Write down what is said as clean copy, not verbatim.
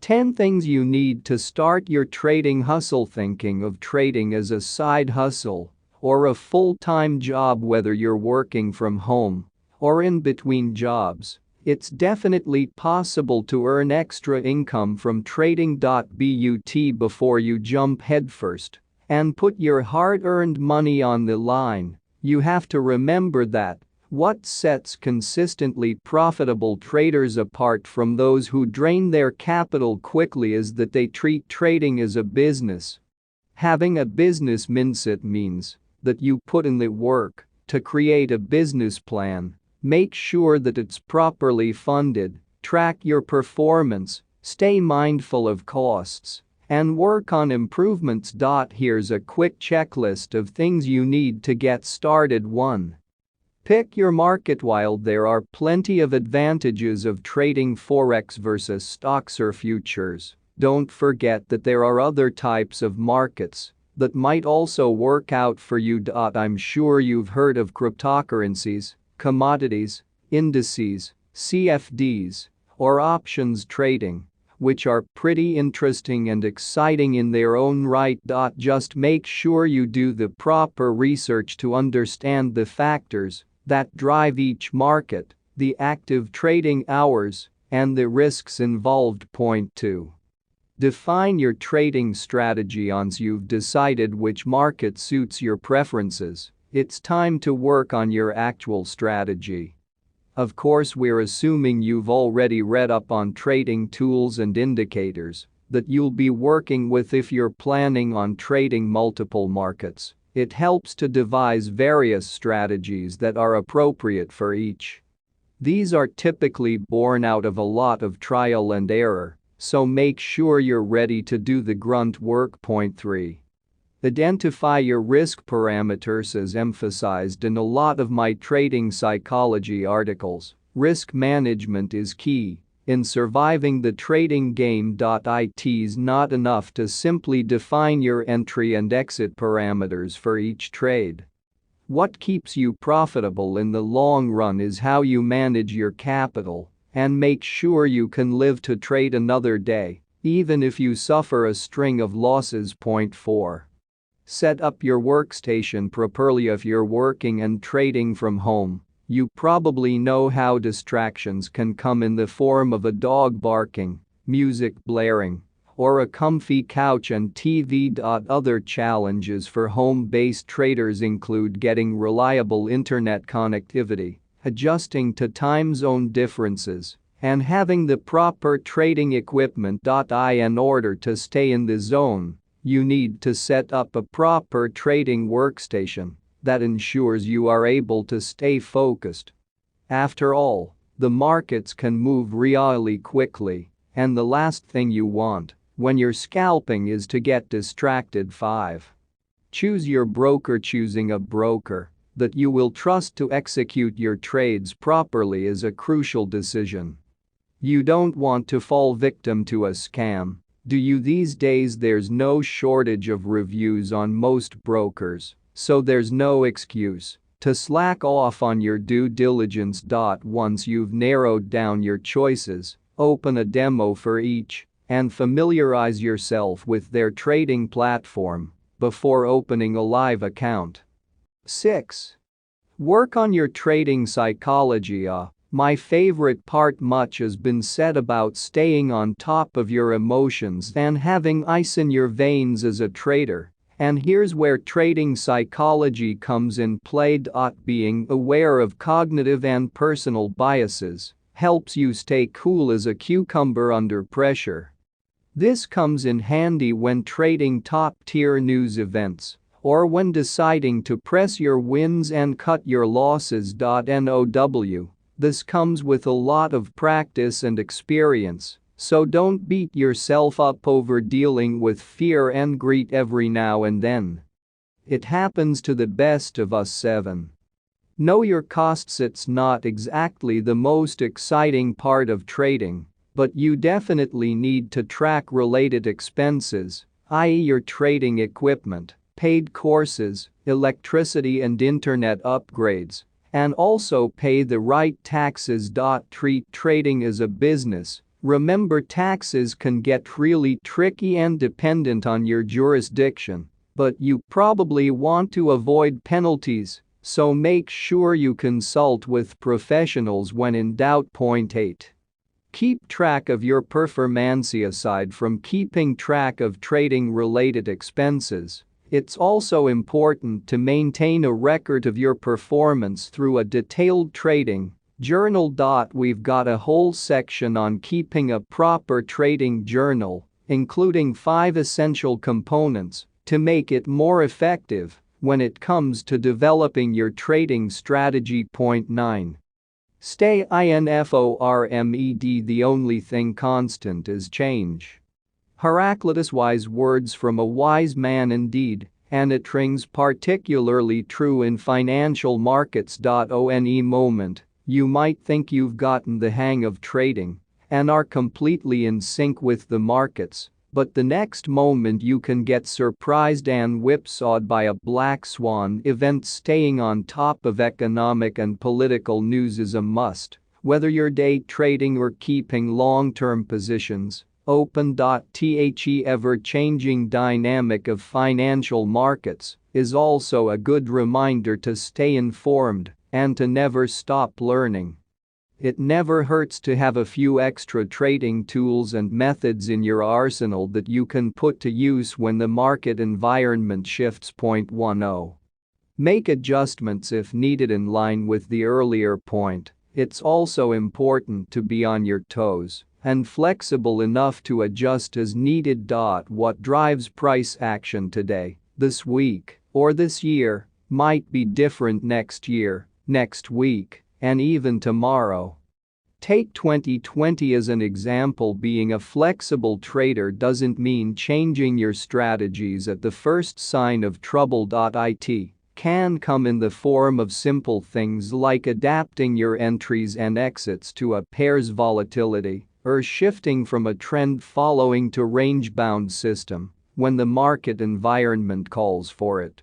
10 things you need to start your trading hustle. Thinking of trading as a side hustle or a full-time job, whether you're working from home or in between jobs, it's definitely possible to earn extra income from trading. But before you jump headfirst and put your hard-earned money on the line, you have to remember that what sets consistently profitable traders apart from those who drain their capital quickly is that they treat trading as a business. Having a business means that you put in the work to create a business plan, make sure that it's properly funded, track your performance, stay mindful of costs, and work on improvements. Here's a quick checklist of things you need to get started. 1. Pick your market. While there are plenty of advantages of trading Forex versus stocks or futures, don't forget that there are other types of markets that might also work out for you. I'm sure you've heard of cryptocurrencies, commodities, indices, CFDs, or options trading, which are pretty interesting and exciting in their own right. Just make sure you do the proper research to understand the factors that drive each market, the active trading hours, and the risks involved. Point 2. Define your trading strategy. Once you've decided which market suits your preferences, it's time to work on your actual strategy. Of course, we're assuming you've already read up on trading tools and indicators that you'll be working with if you're planning on trading multiple markets. It helps to devise various strategies that are appropriate for each. These are typically born out of a lot of trial and error, so make sure you're ready to do the grunt work. Point 3. Identify your risk parameters. As emphasized in a lot of my trading psychology articles, risk management is key in surviving the trading game. It's not enough to simply define your entry and exit parameters for each trade. What keeps you profitable in the long run is how you manage your capital and make sure you can live to trade another day, even if you suffer a string of losses. Point 4. Set up your workstation properly. If you're working and trading from home, you probably know how distractions can come in the form of a dog barking, music blaring, or a comfy couch and TV. Other challenges for home-based traders include getting reliable internet connectivity, adjusting to time zone differences, and having the proper trading equipment. In order to stay in the zone, you need to set up a proper trading workstation that ensures you are able to stay focused. After all, the markets can move really quickly, and the last thing you want when you're scalping is to get distracted. 5. Choose your broker. Choosing a broker that you will trust to execute your trades properly is a crucial decision. You don't want to fall victim to a scam, do you? These days there's no shortage of reviews on most brokers, so there's no excuse to slack off on your due diligence. Once you've narrowed down your choices, open a demo for each and familiarize yourself with their trading platform before opening a live account. 6. Work on your trading psychology. My favorite part. Much has been said about staying on top of your emotions and having ice in your veins as a trader. And here's where trading psychology comes in play. Being aware of cognitive and personal biases helps you stay cool as a cucumber under pressure. This comes in handy when trading top-tier news events or when deciding to press your wins and cut your losses. Now, this comes with a lot of practice and experience, so don't beat yourself up over dealing with fear and greed every now and then. It happens to the best of us. 7. Know your costs. It's not exactly the most exciting part of trading, but you definitely need to track related expenses, i.e. your trading equipment, paid courses, electricity and internet upgrades, and also pay the right taxes. Treat trading as a business Remember, taxes can get really tricky and dependent on your jurisdiction, but you probably want to avoid penalties, so make sure you consult with professionals when in doubt. Point 8. Keep track of your performance. Aside from keeping track of trading-related expenses, it's also important to maintain a record of your performance through a detailed trading journal. We've got a whole section on keeping a proper trading journal, including 5 essential components to make it more effective when it comes to developing your trading strategy. Point 9. Stay informed. The only thing constant is change. Heraclitus, wise words from a wise man indeed, and it rings particularly true in financial markets. On moment, you might think you've gotten the hang of trading and are completely in sync with the markets, but the next moment you can get surprised and whipsawed by a black swan event. Staying on top of economic and political news is a must, whether you're day trading or keeping long-term positions open. The ever-changing dynamic of financial markets is also a good reminder to stay informed and to never stop learning. It never hurts to have a few extra trading tools and methods in your arsenal that you can put to use when the market environment shifts. Point 10. Make adjustments if needed. In line with the earlier point, it's also important to be on your toes and flexible enough to adjust as needed. What drives price action today, this week, or this year might be different next year, next week, and even tomorrow. Take 2020 as an example. Being a flexible trader doesn't mean changing your strategies at the first sign of trouble. It can come in the form of simple things like adapting your entries and exits to a pair's volatility or shifting from a trend following to range-bound system when the market environment calls for it.